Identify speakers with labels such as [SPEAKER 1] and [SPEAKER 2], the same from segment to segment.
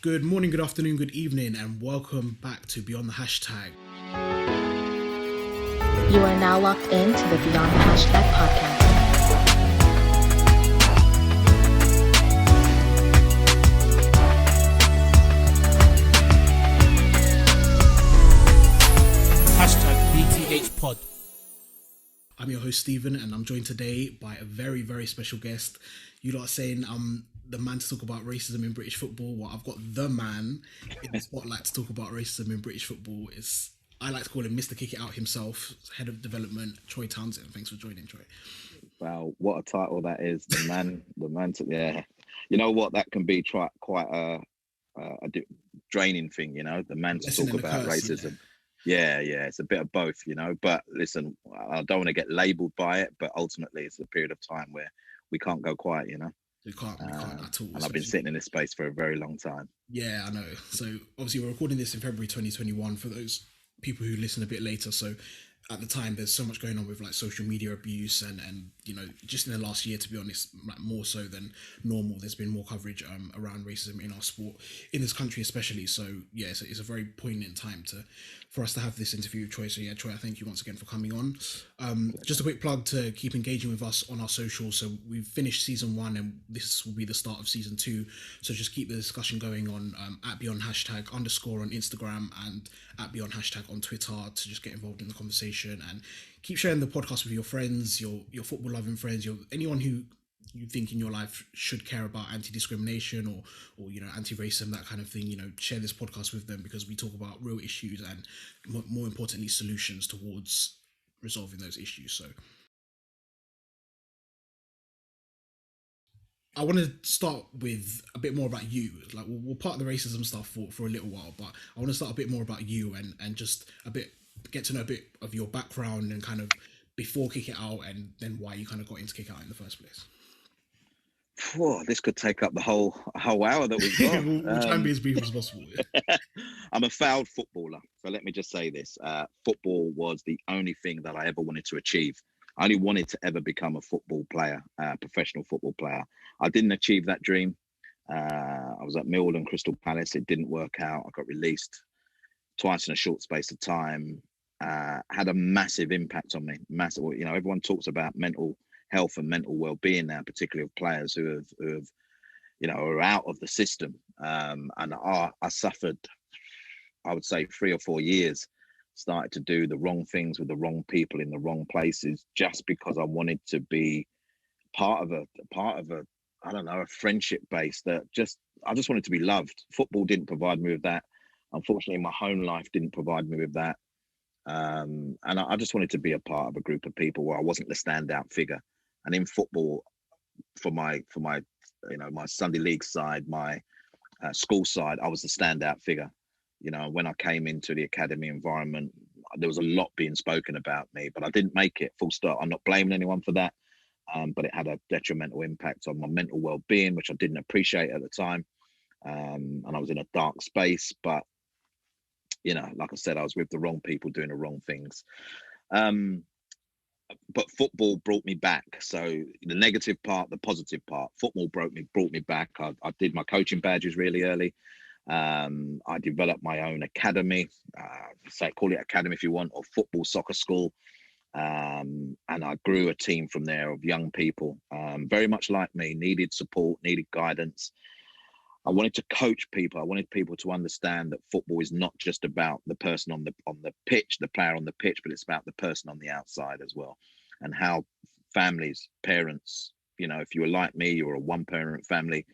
[SPEAKER 1] Good morning, good afternoon, good evening, and welcome back to Beyond the Hashtag.
[SPEAKER 2] You are now locked into the Beyond the Hashtag podcast.
[SPEAKER 1] Hashtag BTH Pod. I'm your host, Stephen, and I'm joined today by a very, very special guest. You lot are saying I'm the man to talk about racism in British football. Well, I've got the man in the spotlight to talk about racism in British football. I like to call him Mr. Kick It Out himself, Head of Development, Troy Townsend. Thanks for joining, Troy.
[SPEAKER 3] Wow, what a title that is. The man to, yeah. You know what, that can be quite a draining thing, you know, the man to talk about racism. Yeah, it's a bit of both, you know, but listen, I don't want to get labelled by it, but ultimately it's a period of time where we can't go quiet, you know.
[SPEAKER 1] We can't at all.
[SPEAKER 3] And I've been sitting in this space for a very long time.
[SPEAKER 1] Yeah, I know. So obviously we're recording this in February 2021 for those people who listen a bit later. So at the time, there's so much going on with like social media abuse and you know, just in the last year, to be honest, like more so than normal, there's been more coverage around racism in our sport, in this country especially. So yeah, it's a very poignant time for us to have this interview with Troy. So yeah, Troy, I thank you once again for coming on. Just a quick plug to keep engaging with us on our socials. So we've finished season 1 and this will be the start of season 2. So just keep the discussion going on at Beyond Hashtag _ on Instagram and at Beyond Hashtag on Twitter to just get involved in the conversation and keep sharing the podcast with your friends, your football loving friends, anyone who you think in your life should care about anti-discrimination or you know, anti-racism, that kind of thing. You know, share this podcast with them because we talk about real issues and more importantly solutions towards resolving those issues. So I want to start with a bit more about you. Like we'll part the racism stuff for a little while, but I want to start a bit more about you and just get to know a bit of your background and kind of before Kick It Out and then why you kind of got into Kick It Out in the first place.
[SPEAKER 3] Whoa, this could take up the whole hour that we've got.
[SPEAKER 1] we'll try and be as brief as possible. Yeah.
[SPEAKER 3] I'm a failed footballer, so let me just say this. Football was the only thing that I ever wanted to achieve. I only wanted to ever become a football player, professional football player. I didn't achieve that dream. I was at Millwall and Crystal Palace. It didn't work out. I got released twice in a short space of time. Had a massive impact on me. Massive. You know, everyone talks about mental health and mental well-being now, particularly of players who have you know, are out of the system. And I suffered, I would say 3 or 4 years, started to do the wrong things with the wrong people in the wrong places, just because I wanted to be part of a I don't know, a friendship base I just wanted to be loved. Football didn't provide me with that. Unfortunately, my home life didn't provide me with that. And I just wanted to be a part of a group of people where I wasn't the standout figure. And in football, for my you know, my Sunday league side, my school side, I was the standout figure. You know, when I came into the academy environment, there was a lot being spoken about me, but I didn't make it, full stop. I'm not blaming anyone for that, but it had a detrimental impact on my mental well-being, which I didn't appreciate at the time. And I was in a dark space, but you know, like I said, I was with the wrong people doing the wrong things. But football brought me back. So the negative part, the positive part, football brought me back. I did my coaching badges really early. I developed my own academy, call it academy if you want, or football soccer school. And I grew a team from there of young people, very much like me, needed support, needed guidance. I wanted to coach people. I wanted people to understand that football is not just about the person on the pitch, the player on the pitch, but it's about the person on the outside as well. And how families, parents, you know, if you were like me, you were a one-parent family,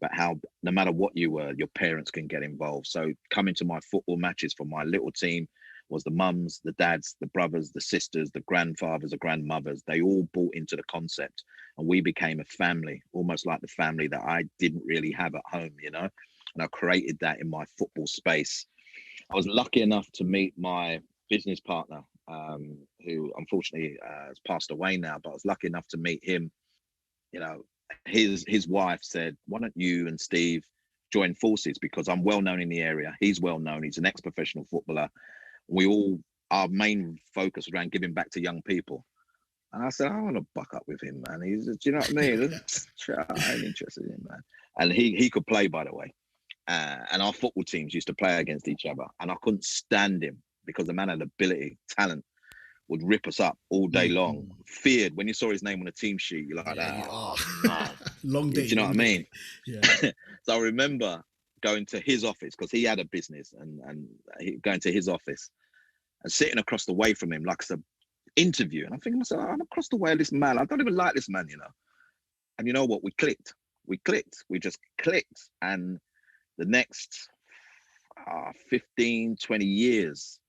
[SPEAKER 3] but how no matter what you were, your parents can get involved. So coming to my football matches for my little team was the mums, the dads, the brothers, the sisters, the grandfathers, the grandmothers. They all bought into the concept and we became a family, almost like the family that I didn't really have at home, you know, and I created that in my football space. I was lucky enough to meet my business partner, who unfortunately has passed away now, but I was lucky enough to meet him. You know, his wife said, why don't you and Steve join forces, because I'm well known in the area. He's well known. He's an ex-professional footballer. Our main focus was around giving back to young people. And I said, I want to buck up with him, man. He's, do you know what I mean? I ain't interested in him, man. And he could play, by the way. and our football teams used to play against each other, and I couldn't stand him because the man had ability, talent, would rip us up all day long. Feared when you saw his name on a team sheet, you're like, man.
[SPEAKER 1] Long day.
[SPEAKER 3] Do you know what I mean?
[SPEAKER 1] Yeah.
[SPEAKER 3] So I remember going to his office because he had a business, and going to his office and sitting across the way from him like it's an interview. And I'm thinking to myself, I'm across the way of this man. I don't even like this man, you know. And you know what? We clicked. We just clicked. And the next 15, 20 years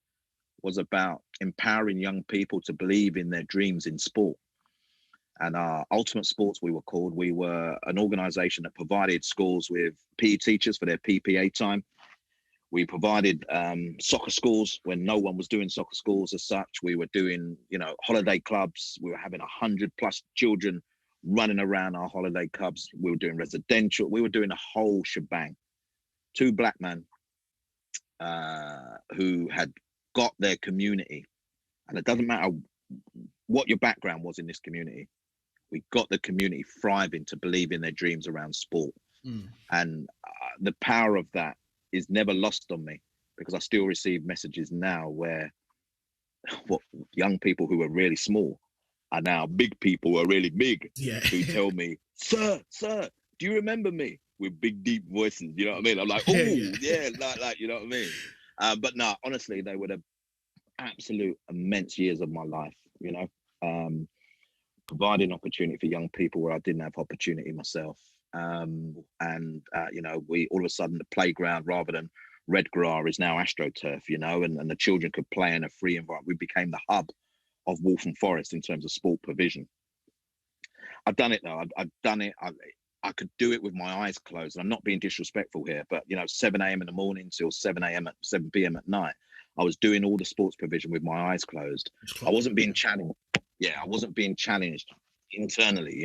[SPEAKER 3] was about empowering young people to believe in their dreams in sport. And Ultimate Sports, we were an organization that provided schools with PE teachers for their PPA time. We provided soccer schools when no one was doing soccer schools as such. We were doing, holiday clubs. We were having 100+ children running around our holiday clubs. We were doing residential. We were doing a whole shebang. 2 black men who had got their community, and it doesn't matter what your background was in this community, we got the community thriving to believe in their dreams around sport. And the power of that is never lost on me, because I still receive messages now where young people who are really small are now big people who are really big, who tell me, sir, do you remember me? With big deep voices, you know what I mean? I'm like, oh yeah, like you know what I mean? But no, honestly, they were the absolute immense years of my life, providing opportunity for young people where I didn't have opportunity myself. We all of a sudden, the playground, rather than Redgar, is now AstroTurf, and the children could play in a free environment. We became the hub of Waltham Forest in terms of sport provision. I've done it though. I've done it. I could do it with my eyes closed. And I'm not being disrespectful here, but 7 a.m. in the morning till 7 p.m. at night, I was doing all the sports provision with my eyes closed. I wasn't being challenged. I wasn't being challenged internally,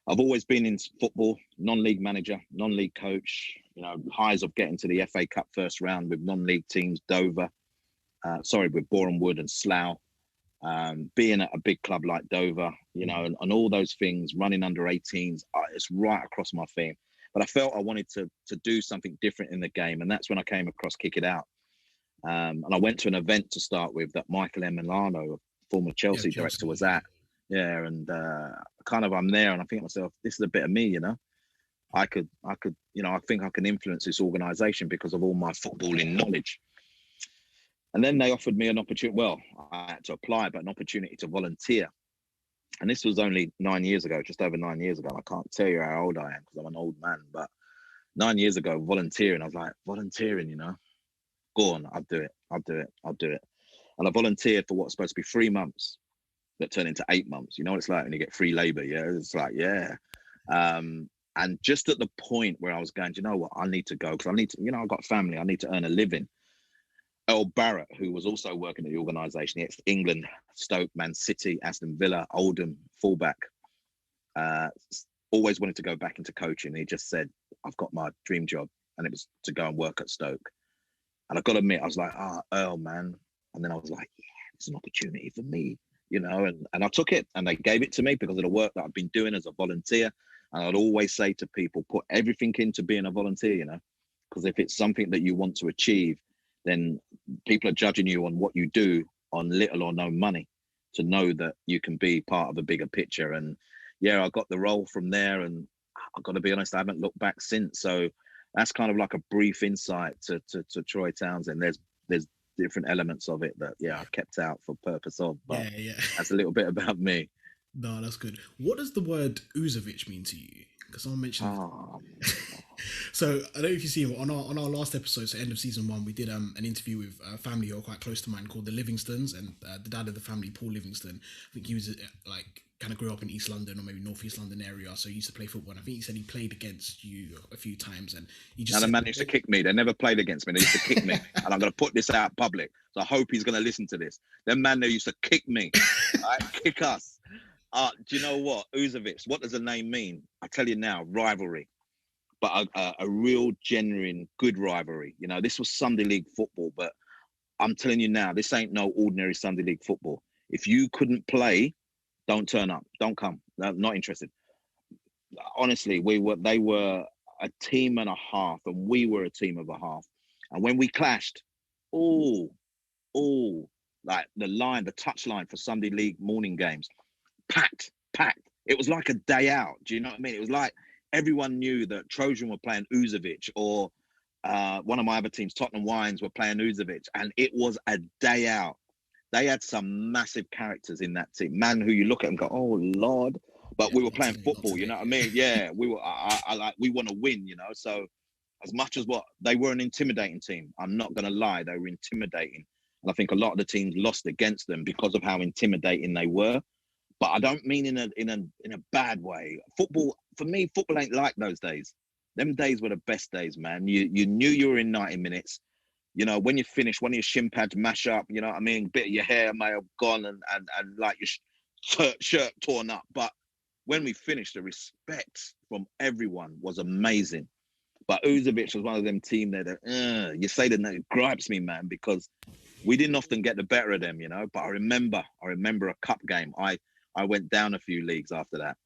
[SPEAKER 3] I've always been in football, non-league manager, non-league coach, highs of getting to the FA Cup first round with non-league teams, with Boreham Wood and Slough. Being at a big club like Dover, and all those things, running under 18s, it's right across my theme. But I felt I wanted to do something different in the game, and that's when I came across Kick It Out. And I went to an event to start with that Michael M. Milano, former Chelsea director, was at. And I'm there, and I think to myself, this is a bit of me, I think I can influence this organisation because of all my footballing knowledge. And then they offered me an opportunity. Well, I had to apply, but an opportunity to volunteer. And this was only 9 years ago, just over 9 years ago. I can't tell you how old I am because I'm an old man. But 9 years ago, volunteering, I was like, volunteering, go on, I'll do it. And I volunteered for what's supposed to be 3 months that turned into 8 months. You know what it's like when you get free labor, It's like, and just at the point where I was going, you know what, I need to go because I need to, I've got family, I need to earn a living. Earl Barrett, who was also working at the organisation, ex-England, Stoke, Man City, Aston Villa, Oldham, fullback, always wanted to go back into coaching. He just said, I've got my dream job, and it was to go and work at Stoke. And I've got to admit, I was like, Earl, man. And then I was like, it's an opportunity for me, and I took it, and they gave it to me because of the work that I've been doing as a volunteer. And I'd always say to people, put everything into being a volunteer, because if it's something that you want to achieve, then people are judging you on what you do on little or no money to know that you can be part of a bigger picture. And I got the role from there, and I've got to be honest, I haven't looked back since. So that's kind of like a brief insight to Troy Townsend. There's different elements of it that I kept out for purpose of, but that's a little bit about me.
[SPEAKER 1] No, that's good. What does the word Uzovic mean to you? Because someone mentioned So I don't know if you see on our last episode, so end of season 1, we did an interview with a family who are quite close to mine called the Livingstons, and the dad of the family, Paul Livingston, I think he was kind of grew up in East London or maybe North East London area, so he used to play football. And I think he said he played against you a few times, and he just.
[SPEAKER 3] And the man used to kick me. They never played against me. They used to kick me, and I'm going to put this out public. So I hope he's going to listen to this. Them man, they used to kick me, right? Kick us. Do you know what? Uzovic, what does the name mean? I tell you now, rivalry. But a real, genuine, good rivalry. This was Sunday League football, but I'm telling you now, this ain't no ordinary Sunday League football. If you couldn't play, don't turn up, don't come. No, not interested. Honestly, they were a team and a half, and we were a team of a half. And when we clashed, all, like the touch line for Sunday League morning games, packed. It was like a day out. Do you know what I mean? It was like everyone knew that Trojan were playing Uzovic, or one of my other teams, Tottenham Wines, were playing Uzovic, and it was a day out. They had some massive characters in that team, man, who you look at and go, oh Lord. But we were playing football, you know what I mean? Yeah, we were. I like, we want to win, you know. So as much as what they were an intimidating team, I'm not gonna lie, they were intimidating, and I think a lot of the teams lost against them because of how intimidating they were. But I don't mean in a bad way. Football, for me, football ain't like those days. Them days were the best days, man. You knew you were in 90 minutes. You know, when you finish, one of your shin pads mash up, you know what I mean? A bit of your hair may have gone and like your shirt torn up. But when we finished, the respect from everyone was amazing. But Uzovic was one of them team that, you say that, it gripes me, man, because we didn't often get the better of them, you know. But I remember a cup game. I went down a few leagues after that.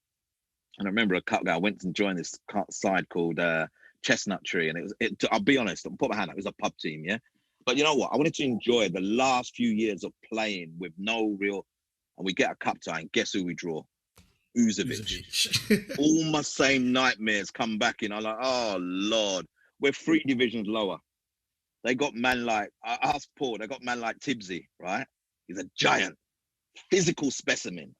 [SPEAKER 3] And I remember a cup game. I went and joined this side called Chestnut Tree. And I'll be honest, I'll put my hand up, it was a pub team, yeah? But you know what? I wanted to enjoy the last few years of playing with no real, and we get a cup tie, and guess who we draw? Uzovic. All my same nightmares come back in. I'm like, oh Lord, we're 3 divisions lower. They got man like, I asked Paul, they got man like Tibbsy, right? He's a giant, physical specimen.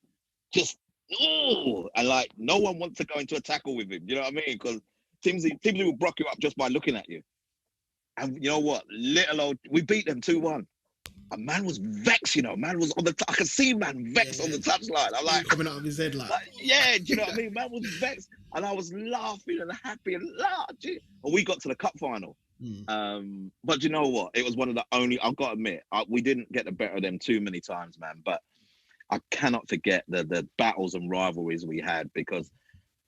[SPEAKER 3] Just, and like, no one wants to go into a tackle with him. You know what I mean? Because Tibbsy will block you up just by looking at you. And you know what? We beat them 2-1. A man was vexed, you know. Man was on the. I could see man vexed on the touchline. I'm like,
[SPEAKER 1] coming out of his head, like
[SPEAKER 3] yeah, do you know what I mean? Man was vexed, and I was laughing and happy and laughing. And we got to the cup final. But you know what? It was one of the only. I've got to admit, we didn't get the better of them too many times, man. But I cannot forget the battles and rivalries we had, because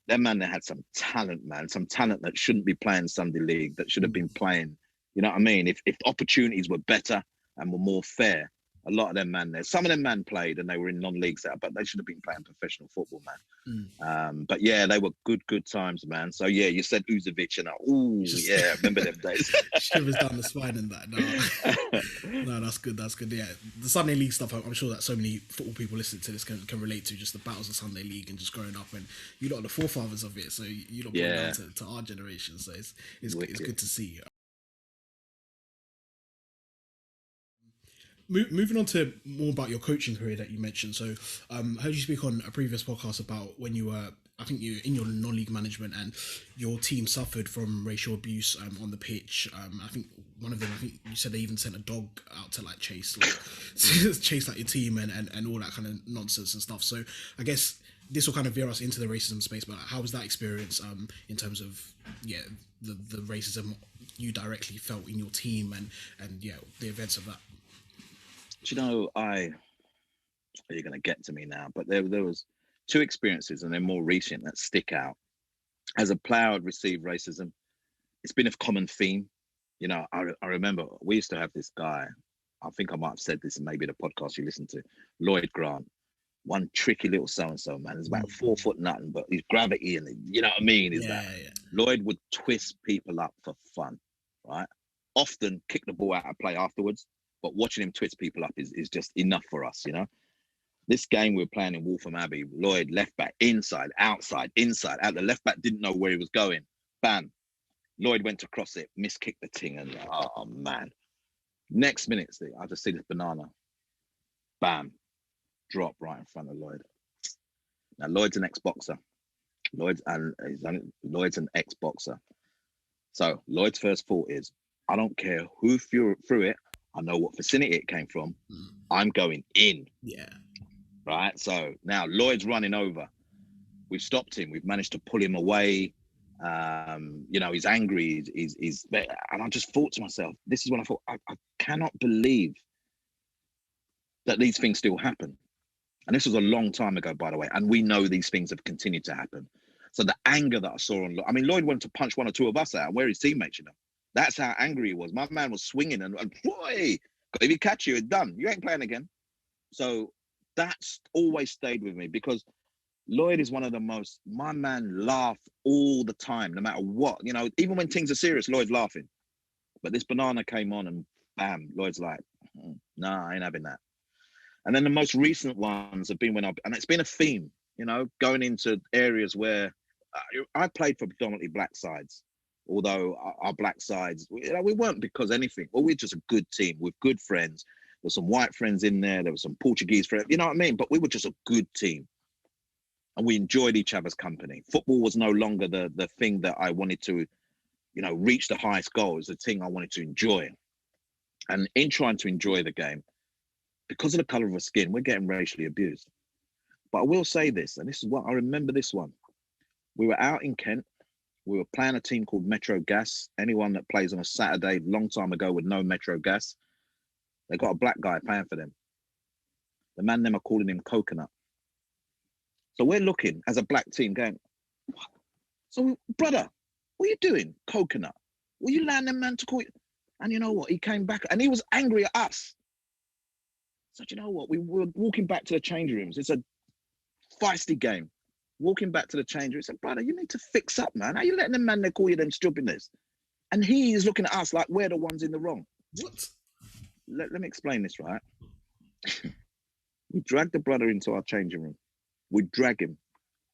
[SPEAKER 3] them man, they had some talent, man. Some talent that shouldn't be playing Sunday League, that should have been playing. You know what I mean? If opportunities were better and were more fair, a lot of them man there. Some of them man played and they were in non-league setup, but they should have been playing professional football, man. But yeah, they were good times, man. So yeah, you said Uzovic, and yeah, remember them days.
[SPEAKER 1] Shivers down the spine and that. No, that's good. Yeah, the Sunday League stuff, I'm sure that so many football people listening to this can relate to, just the battles of Sunday League and just growing up, and you lot are the forefathers of it. So you lot brought down to our generation. So it's good to see. Moving on to more about your coaching career that you mentioned. So heard you speak on a previous podcast about when you were, I think you in your non-league management, and your team suffered from racial abuse on the pitch. I think one of them, I think you said they even sent a dog out to like chase like your team and all that kind of nonsense and stuff. So I guess this will kind of veer us into the racism space, but how was that experience in terms of the racism you directly felt in your team and the events of that?
[SPEAKER 3] Do you know, you're going to get to me now, but there was 2 experiences, and they're more recent, that stick out. As a player, I'd received racism. It's been a common theme. You know, I remember we used to have this guy, I think I might have said this in maybe the podcast you listened to, Lloyd Grant, one tricky little so-and-so, man. He's about 4 foot nothing, but his gravity and you know what I mean, Lloyd would twist people up for fun, right? Often kick the ball out of play afterwards. But watching him twist people up is just enough for us, you know? This game we were playing in Waltham Abbey, Lloyd, left back, inside, outside, inside, out. The left back didn't know where he was going. Bam. Lloyd went to cross it, miskicked the ting, and oh, man. Next minute, I just see this banana. Bam. Drop right in front of Lloyd. Now, Lloyd's an ex-boxer. Lloyd's an ex-boxer. So Lloyd's first thought is, I don't care who threw it. I know what vicinity it came from. I'm going in. Yeah. Right. So now Lloyd's running over. We've stopped him. We've managed to pull him away. You know, he's angry. He's and I just thought to myself, this is when I thought, I cannot believe that these things still happen. And this was a long time ago, by the way. And we know these things have continued to happen. So the anger that I saw on, Lloyd wanted to punch 1 or 2 of us out. Where his teammates, you know. That's how angry he was. My man was swinging and boy, if he catch you, it's done. You ain't playing again. So that's always stayed with me, because Lloyd is one of the most, my man laugh all the time, no matter what, you know, even when things are serious, Lloyd's laughing. But this banana came on and bam, Lloyd's like, nah, I ain't having that. And then the most recent ones have been and it's been a theme, you know, going into areas where I played for predominantly black sides, although our black sides, you know, we weren't because anything. Well, we're just a good team with good friends. There's some white friends in there. There were some Portuguese friends, you know what I mean? But we were just a good team. And we enjoyed each other's company. Football was no longer the thing that I wanted to, you know, reach the highest goal. It was the thing I wanted to enjoy. And in trying to enjoy the game, because of the color of our skin, we're getting racially abused. But I will say this, and this is what I remember this one. We were out in Kent. We were playing a team called Metro Gas. Anyone that plays on a Saturday, long time ago, would know Metro Gas. They got a black guy playing for them. The man them are calling him Coconut. So we're looking as a black team going, what? So, brother, what are you doing? Coconut. Will you land them man to call you? And you know what? He came back and he was angry at us. So you know what? We were walking back to the change rooms. It's a feisty game. Walking back to the change room, he said, brother, you need to fix up, man. How you letting them man they call you them stupidness? And he is looking at us like we're the ones in the wrong.
[SPEAKER 1] What?
[SPEAKER 3] Let me explain this, right? We dragged the brother into our changing room. We drag him.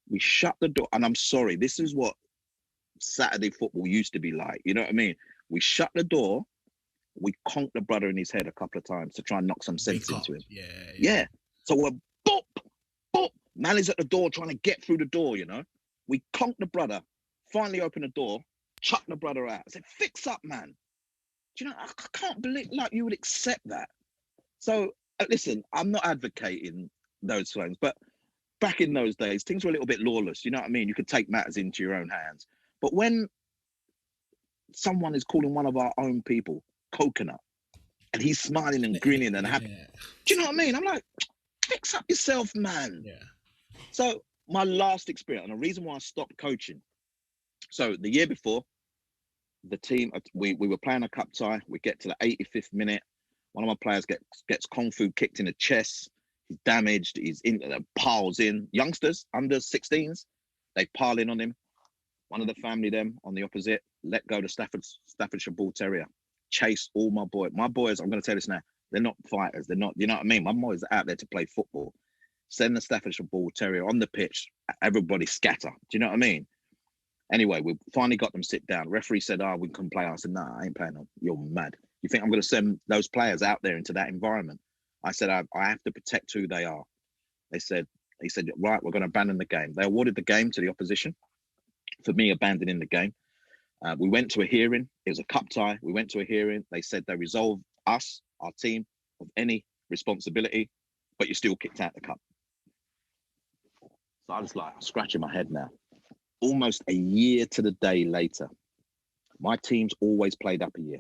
[SPEAKER 3] We shut the door. And I'm sorry, this is what Saturday football used to be like. You know what I mean? We shut the door. We conked the brother in his head a couple of times to try and knock some sense into him. Yeah. So we're boop, boop. Man is at the door trying to get through the door, you know. We conked the brother, finally opened the door, chucked the brother out. I said, fix up, man. Do you know, I can't believe like you would accept that. So listen, I'm not advocating those things, but back in those days, things were a little bit lawless. You know what I mean? You could take matters into your own hands. But when someone is calling one of our own people Coconut, and he's smiling and grinning and happy, do you know what I mean? I'm like, fix up yourself, man.
[SPEAKER 1] Yeah.
[SPEAKER 3] So my last experience, and the reason why I stopped coaching. So the year before, the team, we were playing a cup tie. We get to the 85th minute. One of my players gets kung fu kicked in the chest. He's damaged. He's in, piles in. Youngsters, under 16s, they pile in on him. One of the family, them on the opposite, let go the Staffordshire Bull Terrier. Chase all my boys. My boys, I'm going to tell you this now, they're not fighters. They're not, you know what I mean? My boys are out there to play football. Send the Staffordshire Bull Terrier on the pitch. Everybody scatter. Do you know what I mean? Anyway, we finally got them sit down. Referee said, we can play. I said, no, I ain't playing them. You're mad. You think I'm going to send those players out there into that environment? I said, I have to protect who they are. He said, right, we're going to abandon the game. They awarded the game to the opposition for me abandoning the game. We went to a hearing. It was a cup tie. We went to a hearing. They said they resolved us, our team, of any responsibility, but you're still kicked out the cup. So I was like, scratching my head now. Almost a year to the day later, my team's always played up a year.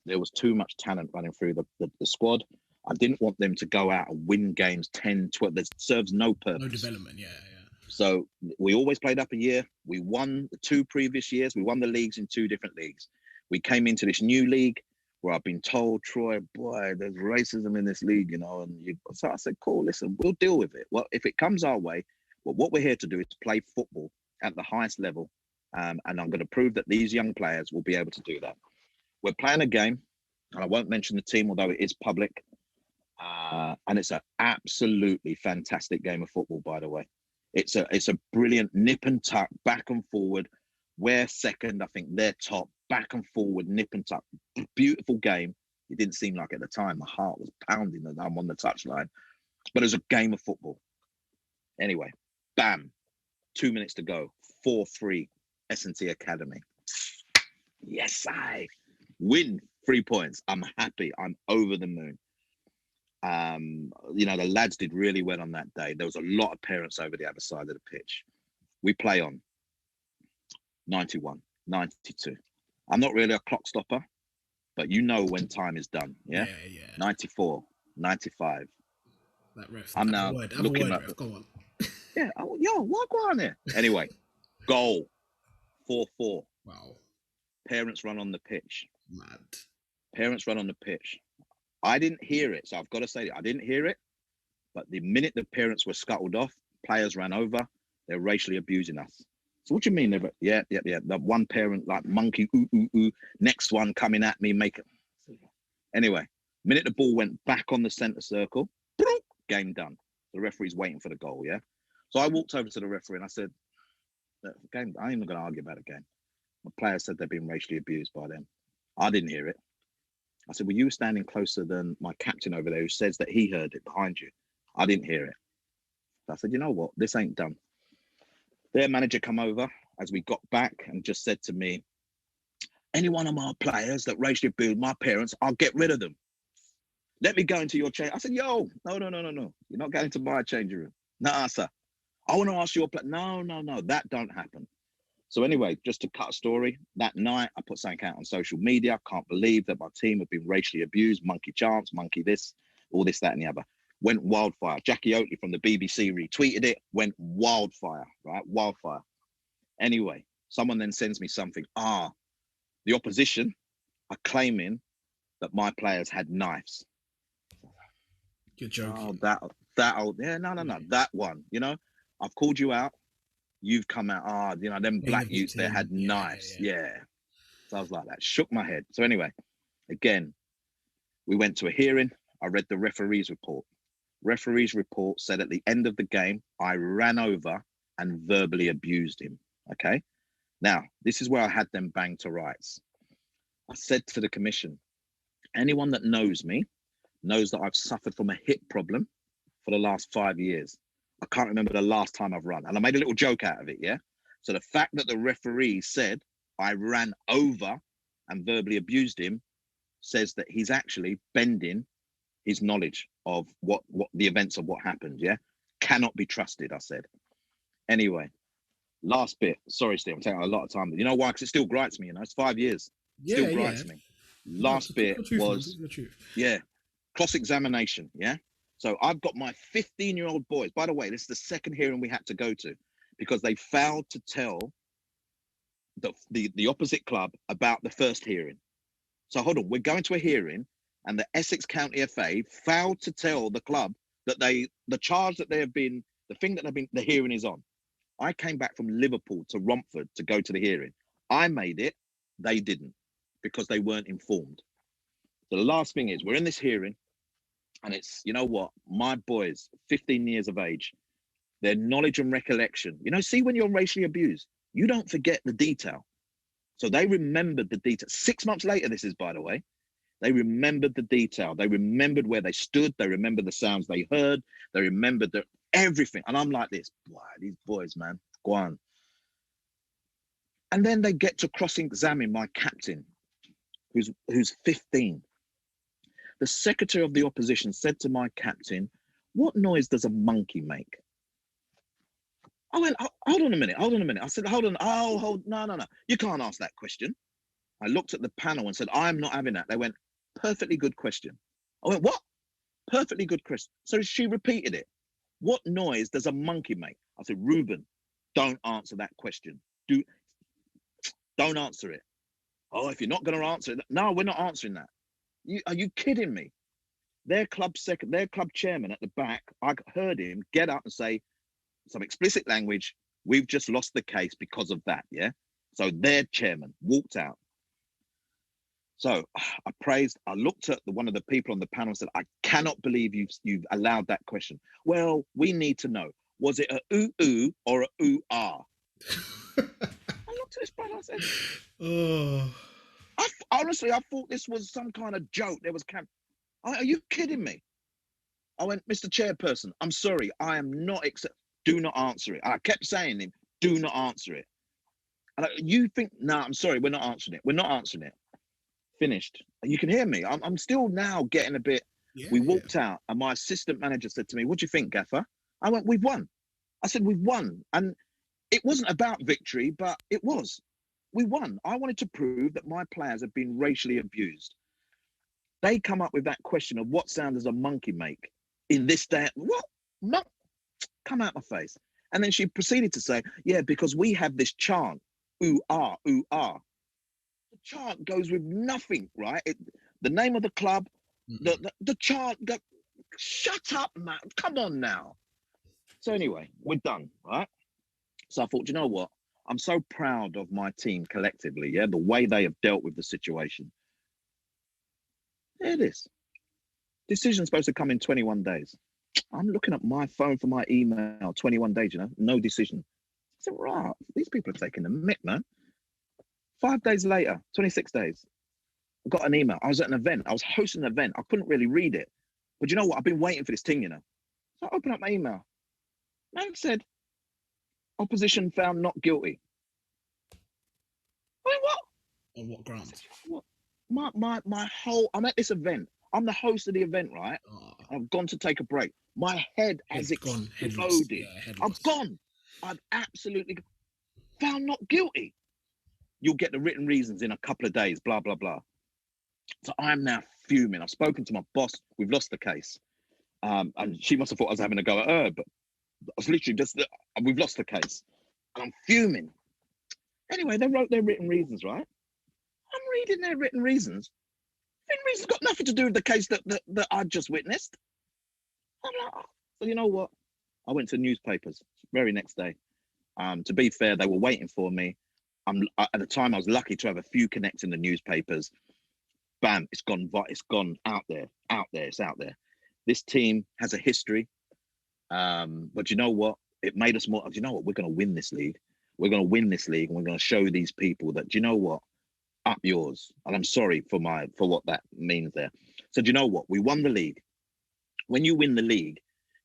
[SPEAKER 3] There was too much talent running through the squad. I didn't want them to go out and win games 10, 12. That serves no purpose.
[SPEAKER 1] No development, yeah.
[SPEAKER 3] So we always played up a year. We won the 2 previous years. We won the leagues in 2 different leagues. We came into this new league where I've been told, Troy, boy, there's racism in this league, you know. So I said, cool, listen, we'll deal with it. Well, if it comes our way, well, what we're here to do is play football at the highest level. And I'm going to prove that these young players will be able to do that. We're playing a game, and I won't mention the team, although it is public. And it's an absolutely fantastic game of football, by the way. It's a brilliant nip and tuck, back and forward. We're second, I think they're top, back and forward, nip and tuck. Beautiful game. It didn't seem like at the time. My heart was pounding and I'm on the touchline. But it's a game of football. Anyway, bam, 2 minutes to go. 4-3, S&T Academy. Yes, I win 3 points. I'm happy. I'm over the moon. You know, the lads did really well on that day. There was a lot of parents over the other side of the pitch. We play on 91, 92. I'm not really a clock stopper, but you know when time is done. Yeah. 94, 95.
[SPEAKER 1] That ref.
[SPEAKER 3] I'm now looking at.
[SPEAKER 1] Go on.
[SPEAKER 3] Yeah. Yo, what go on there? Anyway, goal 4-4.
[SPEAKER 1] Wow.
[SPEAKER 3] Parents run on the pitch.
[SPEAKER 1] Mad.
[SPEAKER 3] Parents run on the pitch. I didn't hear it, so I've got to say I didn't hear it. But the minute the parents were scuttled off, players ran over. They're racially abusing us. So what do you mean? Yeah. The one parent like monkey, next one coming at me, make it. Anyway, minute the ball went back on the centre circle, game done. The referee's waiting for the goal, yeah? So I walked over to the referee and I said, game, I ain't even going to argue about the game. My players said they've been racially abused by them. I didn't hear it. I said, well, you were standing closer than my captain over there who says that he heard it behind you. I didn't hear it. I said, you know what? This ain't done. Their manager come over as we got back and just said to me, any one of my players that racially abused my parents, I'll get rid of them. Let me go into your change. I said, yo, no. You're not going into my changing room. Nah, sir. I want to ask your player. No. That don't happen. So anyway, just to cut a story, that night I put something out on social media. I can't believe that my team have been racially abused. Monkey chance, monkey this, all this, that, and the other. Went wildfire. Jackie Oatley from the BBC retweeted it. Went wildfire, right? Wildfire. Anyway, someone then sends me something. The opposition are claiming that my players had knives.
[SPEAKER 1] You're joking.
[SPEAKER 3] That one. You know, I've called you out. You've come out. Them black youths there had knives. Yeah. So I was like that. Shook my head. So anyway, again, we went to a hearing. I read the referee's report. Referee's report said at the end of the game, I ran over and verbally abused him. Okay. Now, this is where I had them banged to rights. I said to the commission, anyone that knows me knows that I've suffered from a hip problem for the last 5 years. I can't remember the last time I've run. And I made a little joke out of it, yeah? So the fact that the referee said I ran over and verbally abused him says that he's actually bending his knowledge of what the events of what happened, yeah? Cannot be trusted, I said. Anyway, last bit. Sorry, Steve, I'm taking a lot of time. You know why? Because it still gripes me, It's 5 years. Still gripes me. Last bit was, cross-examination, yeah? So I've got my 15-year-old boys. By the way, this is the second hearing we had to go to because they failed to tell the opposite club about the first hearing. So hold on, we're going to a hearing and the Essex County FA failed to tell the club that the charge that they have been, the thing that the hearing is on. I came back from Liverpool to Romford to go to the hearing. I made it, they didn't because they weren't informed. So the last thing is we're in this hearing and it's, you know what, my boys, 15 years of age, their knowledge and recollection, see when you're racially abused, you don't forget the detail. So they remembered the detail. 6 months later, this is, by the way, they remembered the detail. They remembered where they stood. They remembered the sounds they heard. They remembered everything. And I'm like this, wow, these boys, man, go on. And then they get to cross-examine my captain, who's 15. The secretary of the opposition said to my captain, what noise does a monkey make? I went, hold on a minute. I said, hold on. No. You can't ask that question. I looked at the panel and said, I'm not having that. They went, perfectly good question. I went, what? Perfectly good question. So she repeated it. What noise does a monkey make? I said, Reuben, don't answer that question. Don't answer it. Oh, if you're not going to answer it. No, we're not answering that. Are you kidding me? Their club chairman at the back, I heard him get up and say some explicit language. We've just lost the case because of that. Yeah. So their chairman walked out. So I looked at one of the people on the panel and said, I cannot believe you've allowed that question. Well, we need to know, was it a ooh or a ooh-ah? I looked at this brother and said, honestly, I thought this was some kind of joke. There was are you kidding me? I went, Mr. Chairperson, I'm sorry, I am not do not answer it. And I kept saying to him, do not answer it. And you think, I'm sorry, we're not answering it. We're not answering it. Finished. You can hear me. I'm still now getting a bit. We walked out and my assistant manager said to me, what do you think, Gaffer? I went, we've won. I said, we've won. And it wasn't about victory, but it was. We won. I wanted to prove that my players have been racially abused. They come up with that question of what sound does a monkey make in this day? What? Come out my face. And then she proceeded to say, yeah, because we have this chant, ooh, ah, ooh, ah. The chant goes with nothing, right? The name of the club, the chant, shut up, man. Come on now. So anyway, we're done, right? So I thought, you know what? I'm so proud of my team collectively, yeah, the way they have dealt with the situation. There it is. Decision's supposed to come in 21 days. I'm looking at my phone for my email, 21 days, no decision. I said, right, these people are taking the mick, man. 5 days later, 26 days, I got an email. I was at an event. I was hosting an event. I couldn't really read it. But you know what? I've been waiting for this thing, So I opened up my email. Man said, opposition found not guilty. I mean, what?
[SPEAKER 1] On what grounds?
[SPEAKER 3] What? My whole, I'm at this event. I'm the host of the event, right? I've gone to take a break. My head has exploded. I've gone. I've absolutely found not guilty. You'll get the written reasons in a couple of days, blah, blah, blah. So I'm now fuming. I've spoken to my boss. We've lost the case. And she must have thought I was having a go at her, but I was literally just, we've lost the case. And I'm fuming. Anyway, they wrote their written reasons, right? I'm reading their written reasons. Written reasons got nothing to do with the case that I just witnessed. I'm like, oh. So you know what? I went to newspapers very next day. To be fair, they were waiting for me. At the time, I was lucky to have a few connects in the newspapers. Bam, it's gone out there, it's out there. This team has a history. But you know what? It made us more, you know what? We're going to win this league. We're going to win this league, and we're going to show these people that, you know what? Up yours. And I'm sorry for what that means there. So do you know what? We won the league. When you win the league,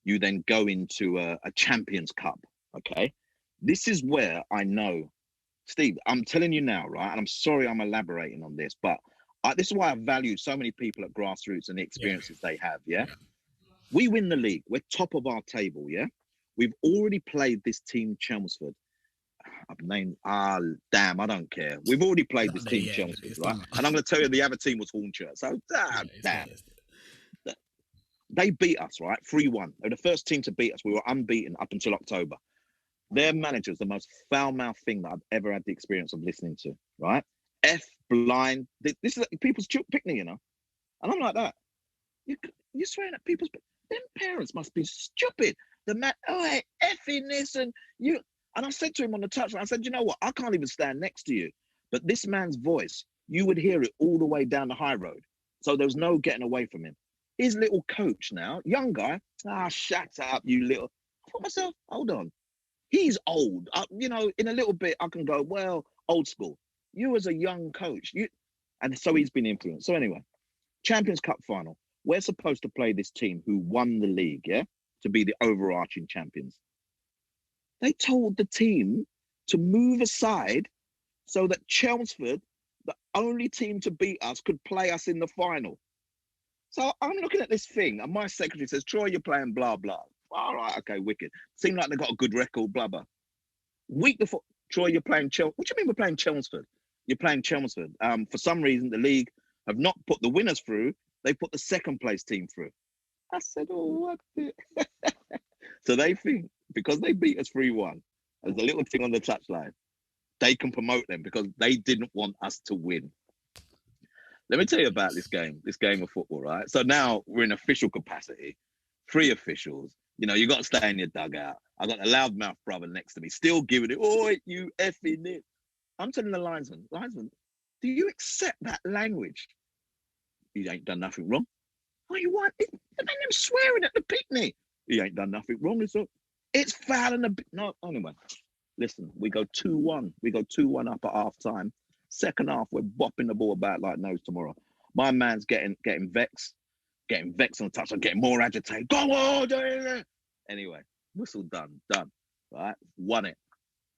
[SPEAKER 3] you then go into a Champions Cup, okay? This is where I know, Steve, I'm telling you now, right? And I'm sorry I'm elaborating on this, but this is why I value so many people at grassroots and the experiences they have, yeah? We win the league. We're top of our table, yeah? We've already played this team, Chelmsford. I've named, damn, I don't care. We've already played this team, Chelmsford, right? And I'm going to tell you the other team was Hornchurch. So, damn. They beat us, right? 3-1. They were the first team to beat us. We were unbeaten up until October. Their manager is the most foul-mouthed thing that I've ever had the experience of listening to, right? Blind. This is people's picnic, And I'm like that. You're swearing at people's... Them parents must be stupid. The man, effing this and you... And I said to him on the touchline, I said, you know what? I can't even stand next to you. But this man's voice, you would hear it all the way down the high road. So there was no getting away from him. His little coach now, young guy, shut up, you little... I thought myself, hold on. He's old. In a little bit, I can go, well, old school. You as a young coach, and so he's been influenced. So anyway, Champions Cup final. We're supposed to play this team who won the league, yeah, to be the overarching champions. They told the team to move aside so that Chelmsford, the only team to beat us, could play us in the final. So I'm looking at this thing, and my secretary says, Troy, you're playing blah, blah. All right, okay, wicked. Seemed like they got a good record, blah, blah. Week before, Troy, you're playing Chelmsford. What do you mean we're playing Chelmsford? You're playing Chelmsford. For some reason, the league have not put the winners through. They put the second place team through. I said, oh, what? So they think because they beat us 3-1, there's a little thing on the touchline, they can promote them because they didn't want us to win. Let me tell you about this game of football, right? So now we're in official capacity, 3 officials. You got to stay in your dugout. I got a loudmouth brother next to me, still giving it, oh, you effing it. I'm telling the linesman, do you accept that language? He ain't done nothing wrong. Oh, you want it? And then them swearing at the picnic. He ain't done nothing wrong. It's foul and a bit. No, anyway, listen, we go 2-1. We go 2-1 up at half time. Second half, we're bopping the ball about like nose tomorrow. My man's getting vexed on the touch. I'm getting more agitated. Go on! Anyway, whistle done. Right? Won it.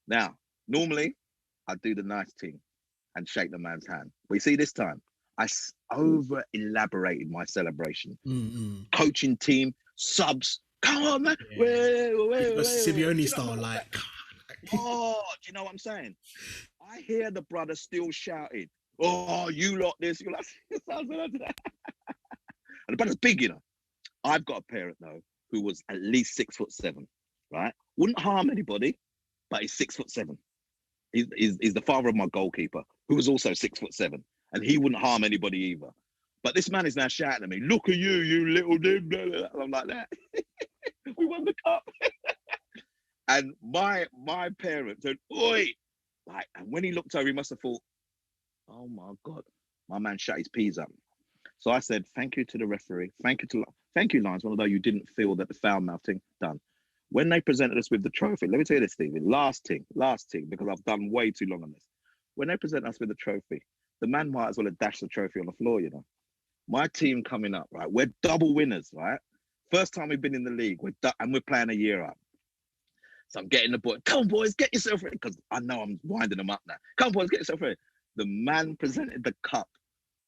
[SPEAKER 3] Now, normally, I do the nice thing and shake the man's hand. But you see, this time, I over-elaborated my celebration. Coaching team, subs, come on, man.
[SPEAKER 1] Yeah. Simeone style, like...
[SPEAKER 3] Oh, do you know what I'm saying? I hear the brother still shouting, oh, you lot this, you lot and the brother's big, I've got a parent, though, who was at least 6'7", right? Wouldn't harm anybody, but he's 6'7". He's the father of my goalkeeper, who was also 6'7", and he wouldn't harm anybody either. But this man is now shouting at me, look at you little dim. And I'm like that. We won the cup. And my parents said, "Oi!" Like, and when he looked over, he must have thought, "Oh my God, my man shut his peas up." So I said, "Thank you to the referee. Thank you, Linesman, although you didn't feel that the foul mouth thing done." When they presented us with the trophy, let me tell you this, Stevie, last thing, because I've done way too long on this. When they present us with the trophy, the man might as well have dashed the trophy on the floor, you know. My team coming up, right? We're double winners, right? First time we've been in the league, and we're playing a year up. So I'm getting the boy, "Come on, boys, get yourself ready," because I know I'm winding them up now. "Come on, boys, get yourself ready." The man presented the cup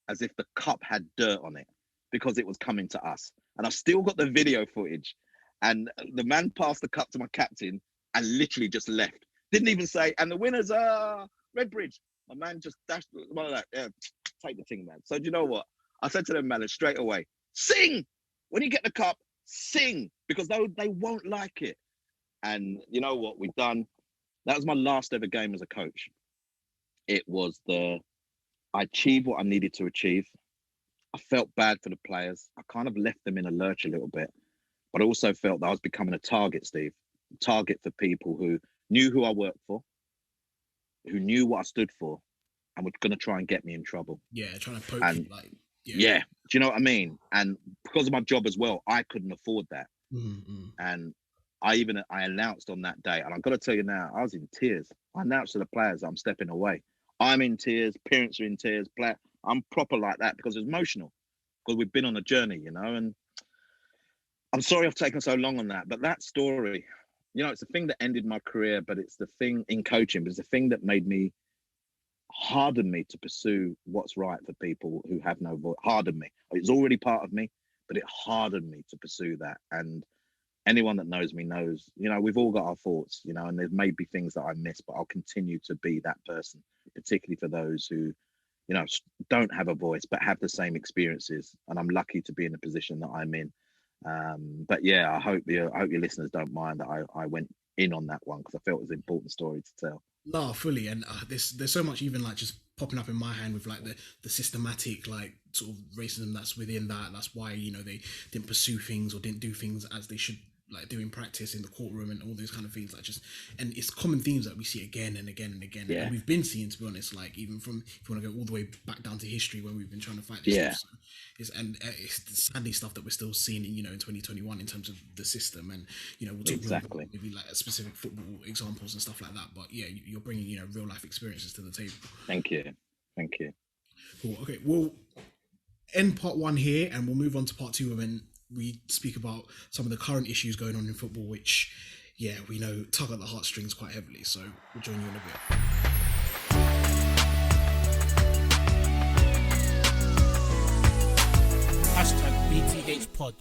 [SPEAKER 3] as if the cup had dirt on it because it was coming to us. And I've still got the video footage. And the man passed the cup to my captain and literally just left. Didn't even say, "And the winners are Redbridge." My man just dashed one of that. "Yeah, take the thing, man." So do you know what? I said to them, man, straight away, "Sing! When you get the cup, sing!" Because they won't like it. And you know what we've done? That was my last ever game as a coach. It was I achieved what I needed to achieve. I felt bad for the players. I kind of left them in a lurch a little bit. But I also felt that I was becoming a target, Steve. A target for people who knew who I worked for, who knew what I stood for, and were going to try and get me in trouble.
[SPEAKER 1] Yeah, trying to poke
[SPEAKER 3] And
[SPEAKER 1] you, like,
[SPEAKER 3] yeah, do you know what I mean? And because of my job as well, I couldn't afford that.
[SPEAKER 1] Mm-hmm.
[SPEAKER 3] And I announced on that day, and I've got to tell you now, I was in tears. I announced to the players I'm stepping away. I'm in tears, parents are in tears, I'm proper like that because it's emotional, because we've been on a journey, you know. And I'm sorry I've taken so long on that, but that story, you know, it's the thing that ended my career, but it's the thing in coaching, but it's the thing that hardened me to pursue what's right for people who have no voice. Hardened me. It's already part of me, but it hardened me to pursue that. And anyone that knows me knows, you know, we've all got our faults, you know, and there may be things that I miss, but I'll continue to be that person, particularly for those who, you know, don't have a voice, but have the same experiences. And I'm lucky to be in the position that I'm in. But yeah, I hope your listeners don't mind that I went in on that one, because I felt it was an important story to tell.
[SPEAKER 1] No, fully. And there's so much even like just popping up in my hand with like the systematic like sort of racism that's within that. That's why, you know, they didn't pursue things or didn't do things as they should like do in practice in the courtroom and all those kind of things. Like just, and it's common themes that we see again and again and again.
[SPEAKER 3] Yeah.
[SPEAKER 1] And we've been seeing, to be honest, like even from, if you want to go all the way back down to history where we've been trying to fight this
[SPEAKER 3] Yeah.
[SPEAKER 1] stuff. So it's sadly stuff that we're still seeing in, you know, in 2021 in terms of the system. And, you know, we'll talk
[SPEAKER 3] Exactly.
[SPEAKER 1] about maybe like specific football examples and stuff like that. But yeah, you're bringing, you know, real life experiences to the table.
[SPEAKER 3] Thank you.
[SPEAKER 1] Cool. Okay, we'll end part one here and we'll move on to part two when we speak about some of the current issues going on in football, which, yeah, we know tug at the heartstrings quite heavily. So we'll join you in a bit.
[SPEAKER 4] #BTH Pod.